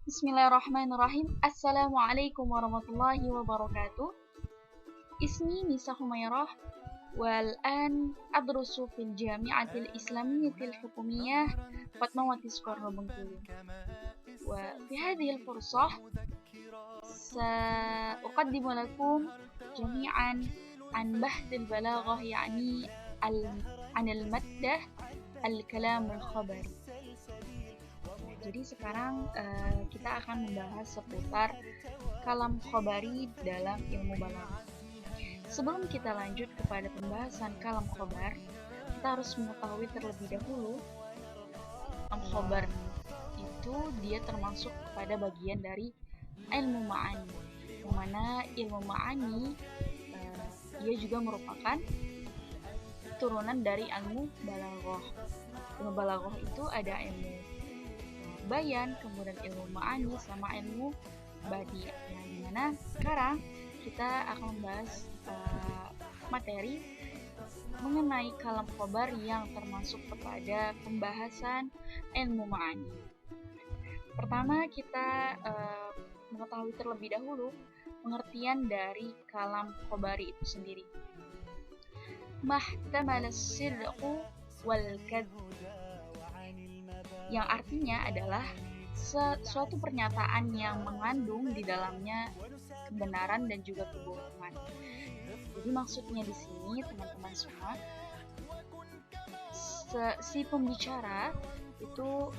Bismillahirrahmanirrahim. Assalamualaikum warahmatullahi wabarakatuh. Ismi Nisa Humairah والآن أدرس في الجامعة الإسلامية الحكومية فاطمة سكورنو بنغكولو. وفي هذه الفرصة سأقدم لكم جميعا عن بحث البلاغة، يعني عن المادة الكلام الخبري. Jadi sekarang kita akan membahas seputar kalam khabari dalam ilmu balaghah. Sebelum kita lanjut kepada pembahasan kalam khabar, kita harus mengetahui terlebih dahulu kalam khabar itu dia termasuk kepada bagian dari ilmu ma'ani, yang mana ilmu ma'ani ia juga merupakan turunan dari ilmu balaghah. Ilmu balaghah itu ada ilmu bayan, kemudian ilmu ma'ani sama ilmu badi'. Nah, dimana sekarang kita akan membahas materi mengenai kalam khabar yang termasuk kepada pembahasan ilmu ma'ani. Pertama, kita mengetahui terlebih dahulu pengertian dari kalam khabari itu sendiri. Mahtamal as-sidqu wal kadhb, yang artinya adalah suatu pernyataan yang mengandung di dalamnya kebenaran dan juga kebohongan. Jadi maksudnya di sini teman-teman semua, si pembicara itu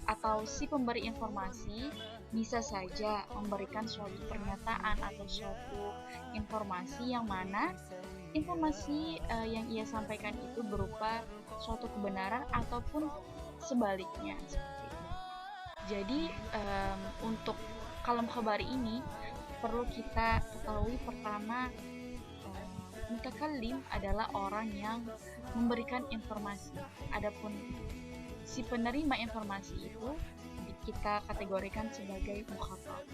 atau si pemberi informasi bisa saja memberikan suatu pernyataan atau suatu informasi yang mana informasi yang ia sampaikan itu berupa suatu kebenaran ataupun sebaliknya, seperti itu. Jadi untuk kalam khabari ini perlu kita ketahui pertama, mutakallim adalah orang yang memberikan informasi. Adapun si penerima informasi itu kita kategorikan sebagai mukhatab.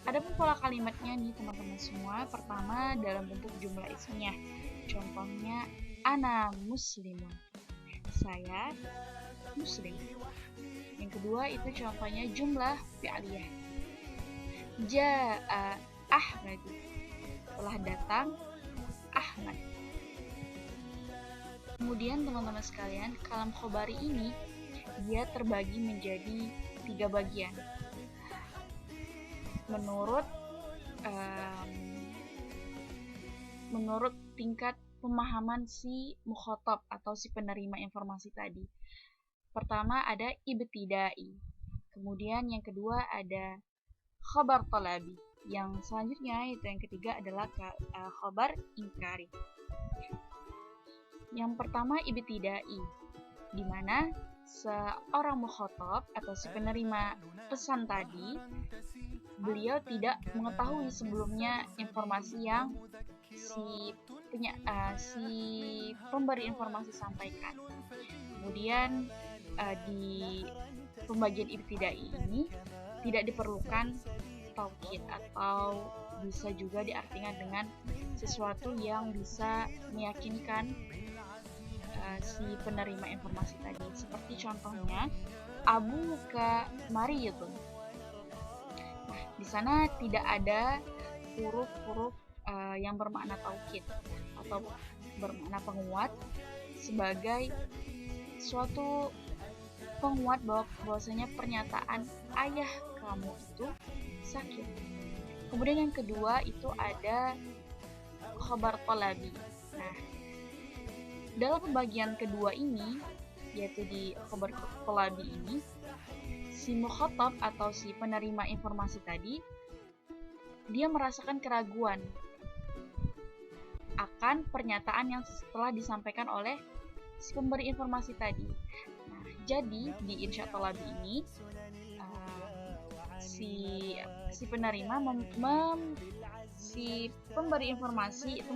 Adapun pola kalimatnya nih teman-teman semua, pertama dalam bentuk jumlah ismiyah. Contohnya ana muslimun, saya muslim. Yang kedua itu contohnya jumlah fi'liyah. Ja'a Ahmad, telah datang Ahmad. Kemudian teman-teman sekalian, kalam khabari ini dia terbagi menjadi 3 bagian menurut tingkat pemahaman si mukhatab atau si penerima informasi tadi. Pertama ada ibtidai, kemudian yang kedua ada khabar talabi, yang selanjutnya itu yang ketiga adalah khabar inkari. Yang pertama ibtidai, di mana seorang mukhatab atau si penerima pesan tadi, beliau tidak mengetahui sebelumnya informasi yang si pemberi informasi sampaikan. Kemudian di pembagian ibtidai ini tidak diperlukan taukid, atau bisa juga diartikan dengan sesuatu yang bisa meyakinkan si penerima informasi tadi. Seperti contohnya abuka mariyun. Nah, di sana tidak ada huruf-huruf yang bermakna taukid atau bermakna penguat sebagai suatu penguat bahwasanya pernyataan ayah kamu itu sakit. Kemudian yang kedua itu ada khabar talabi. Nah, dalam pembagian kedua ini, yaitu di khabar talabi ini, si mukhatab atau si penerima informasi tadi dia merasakan keraguan akan pernyataan yang telah disampaikan oleh si pemberi informasi tadi. Nah, jadi di insya talabi ini si penerima si pemberi informasi itu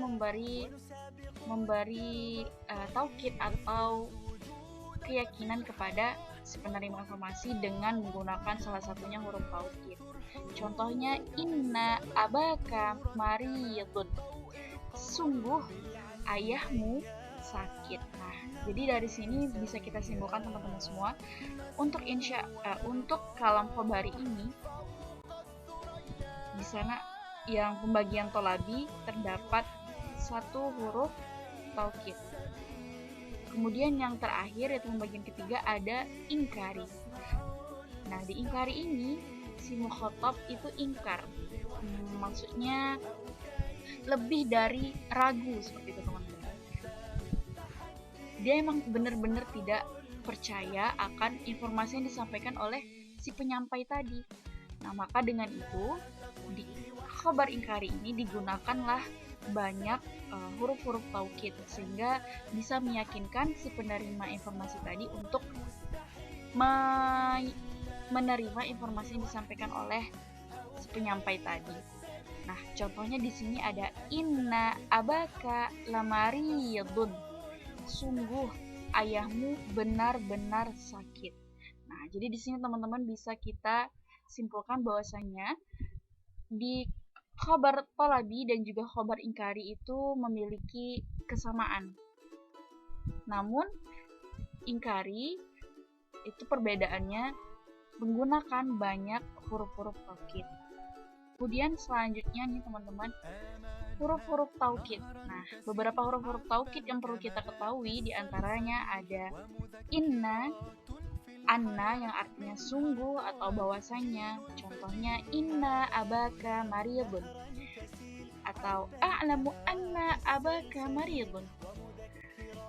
memberi taukid atau keyakinan kepada si penerima informasi dengan menggunakan salah satunya huruf taukid. Contohnya inna abaka mariyun, sungguh ayahmu sakit. Nah, jadi dari sini bisa kita simpulkan teman-teman semua, untuk untuk kalam khobari ini di sana yang pembagian tolabi terdapat satu huruf taukid. Kemudian yang terakhir yaitu pembagian ketiga ada ingkari. Nah, di ingkari ini si mukhatab itu ingkar. Maksudnya lebih dari ragu seperti itu teman-teman. Dia emang benar-benar tidak percaya akan informasi yang disampaikan oleh si penyampai tadi. Nah, maka dengan itu di khabar ingkari ini digunakanlah banyak huruf-huruf taukid sehingga bisa meyakinkan si penerima informasi tadi untuk menerima informasi yang disampaikan oleh si penyampai tadi. Nah, contohnya di sini ada inna abaka lamariyadun. Sungguh ayahmu benar-benar sakit. Nah, jadi di sini teman-teman bisa kita simpulkan bahwasanya di khabar tolabi dan juga khabar ingkari itu memiliki kesamaan. Namun ingkari itu perbedaannya menggunakan banyak huruf-huruf taukid. Kemudian selanjutnya nih teman-teman, huruf-huruf taukid. Nah, beberapa huruf-huruf taukid yang perlu kita ketahui diantaranya ada inna, anna yang artinya sungguh atau bahwasanya. Contohnya inna abaka maridun atau a'lamu anna abaka maridun.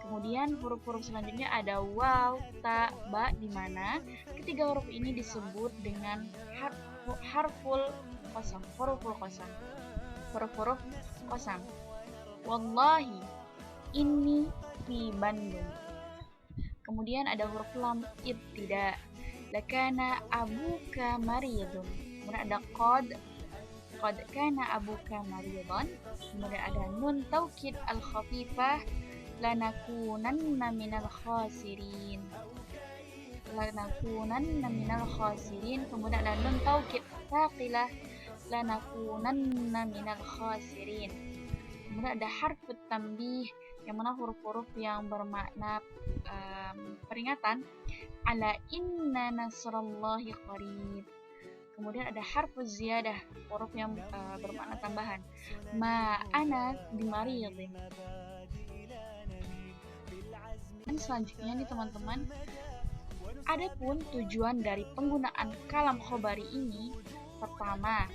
Kemudian huruf-huruf selanjutnya ada waw, ta, ba, di mana ketiga huruf ini disebut dengan harful qasam, huruful qasam. Huruf-huruf qasam. Wallahi inni fi Bandung. Kemudian ada huruf lam ibtida. Lakana abuka maridun. Kemudian ada qad kana abuka maridun. Kemudian ada nun taukid al-khafifah. Lanakunanna minal khasirin. Lanakunanna minal khasirin. Kemudian ada nun taukid thaqilah. Lanakunanna minal khasirin. Kemudian ada harfut tambih yang mana huruf-huruf yang bermakna peringatan, ala inna nasrallahi qarib. Kemudian ada harfuz ziyadah, huruf yang bermakna tambahan, ma ana bimaridin. Dan selanjutnya nih teman-teman, adapun tujuan dari penggunaan kalam khobari ini, pertama,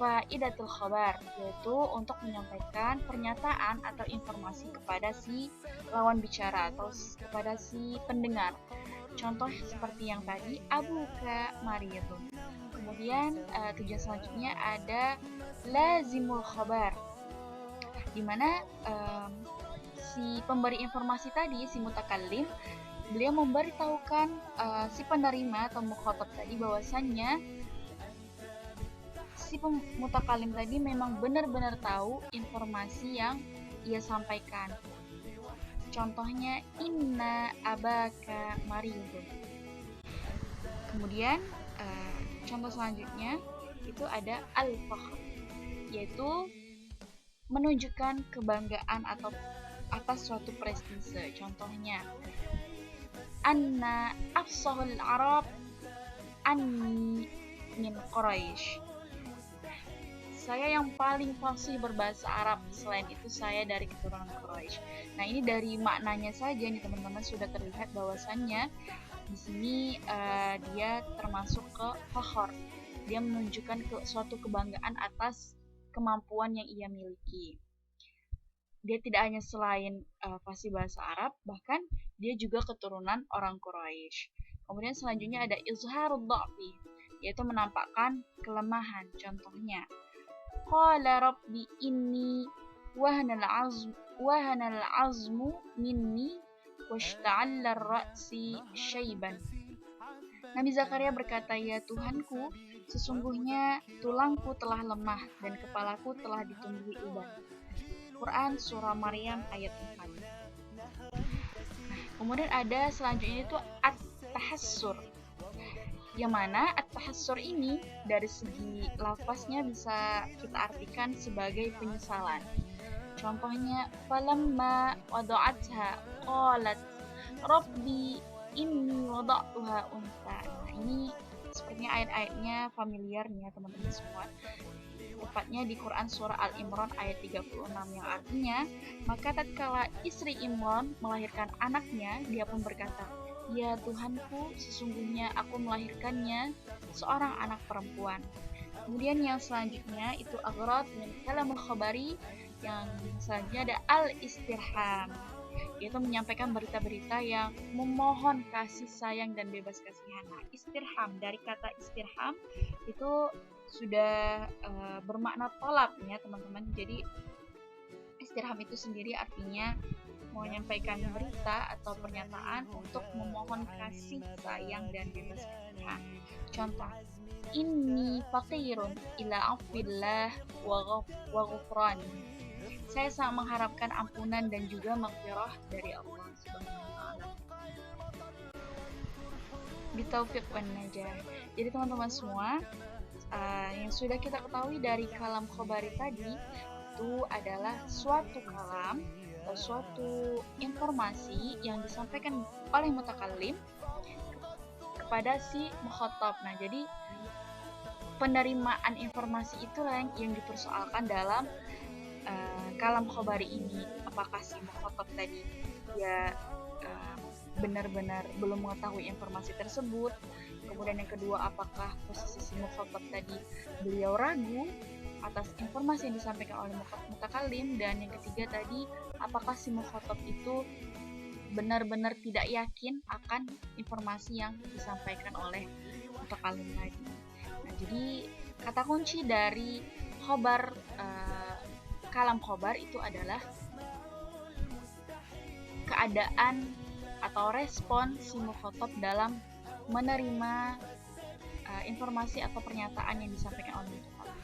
faidatul khabar, yaitu untuk menyampaikan pernyataan atau informasi kepada si lawan bicara atau kepada si pendengar. Contoh seperti yang tadi, abuka maridun. Kemudian tujuan selanjutnya ada lazimul khabar, di mana si pemberi informasi tadi, si mutakallim, beliau memberitahukan si penerima atau mukhatab tadi bahwasannya si mutakalim tadi memang benar-benar tahu informasi yang ia sampaikan. Contohnya inna abaka maridun. Kemudian contoh selanjutnya itu ada al-fakhr, yaitu menunjukkan kebanggaan atau atas suatu prestise. Contohnya anna afsahul arab anni min Quraisy. Saya yang paling fasih berbahasa Arab, selain itu saya dari keturunan Quraisy. Nah, ini dari maknanya saja nih teman-teman sudah terlihat bahwasannya di sini dia termasuk ke fakhr. Dia menunjukkan suatu kebanggaan atas kemampuan yang ia miliki. Dia tidak hanya selain fasih bahasa Arab, bahkan dia juga keturunan orang Quraisy. Kemudian selanjutnya ada izharud dha'fi, yaitu menampakkan kelemahan. Contohnya qala rabbi inni wahanal azmu minni washta'alla ar-ra'si syaiban. Nabi Zakaria berkata, ya Tuhanku, sesungguhnya tulangku telah lemah dan kepalaku telah ditumbuhi uban. Quran Surah Maryam ayat 4. Kemudian ada selanjutnya itu at-tahassur, yang mana at-tahassur ini dari segi lafaznya bisa kita artikan sebagai penyesalan. Contohnya, falamma wada'atha qalat rabbi inni wada'tuha unsa. Nah, ini sepertinya ayat-ayatnya familiar nih ya teman-teman semua. Tepatnya di Quran surah Al-Imran ayat 36 yang artinya, maka tatkala istri Imran melahirkan anaknya, dia pun berkata, "Ya Tuhanku, sesungguhnya aku melahirkannya seorang anak perempuan." Kemudian yang selanjutnya itu aghrad min kalamul khabari, yang selanjutnya ada al-istirham, yaitu menyampaikan berita-berita yang memohon kasih sayang dan bebas kasihan. Nah, istirham dari kata istirham itu sudah bermakna tolak ya teman-teman. Jadi istirham itu sendiri artinya menyampaikan berita atau pernyataan untuk memohon kasih sayang dan bebas kasihan. Contoh, inni faqirun ila afillah wa ghufran. Saya sangat mengharapkan ampunan dan juga maghfirah dari Allah Subhanahu wa taala. Bitaufiq wan najah. Jadi teman-teman semua, yang sudah kita ketahui dari kalam khobari tadi itu adalah suatu kalam atau suatu informasi yang disampaikan oleh mutakallim kepada si mukhatab. Nah, jadi penerimaan informasi itulah yang dipersoalkan dalam kalam khobari ini. Apakah si mukhatab tadi dia benar-benar belum mengetahui informasi tersebut. Kemudian yang kedua, apakah posisi si mukhatab tadi beliau ragu atas informasi yang disampaikan oleh mutakallim. Dan yang ketiga tadi, apakah si mukhatab itu benar-benar tidak yakin akan informasi yang disampaikan oleh mutakallim tadi. Nah, jadi kata kunci dari khobar, kalam khobar itu adalah keadaan atau respon si mukhatab dalam menerima informasi atau pernyataan yang disampaikan oleh mukhatab.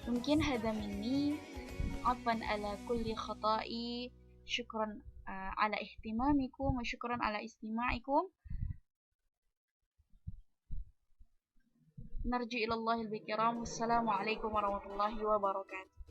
Mungkin hadza minni, afwan ala kulli khata'i, syukran ala ihtimamikum wa syukran ala istima'ikum. Narju ilallahil bikiram. Wassalamualaikum warahmatullahi wabarakatuh.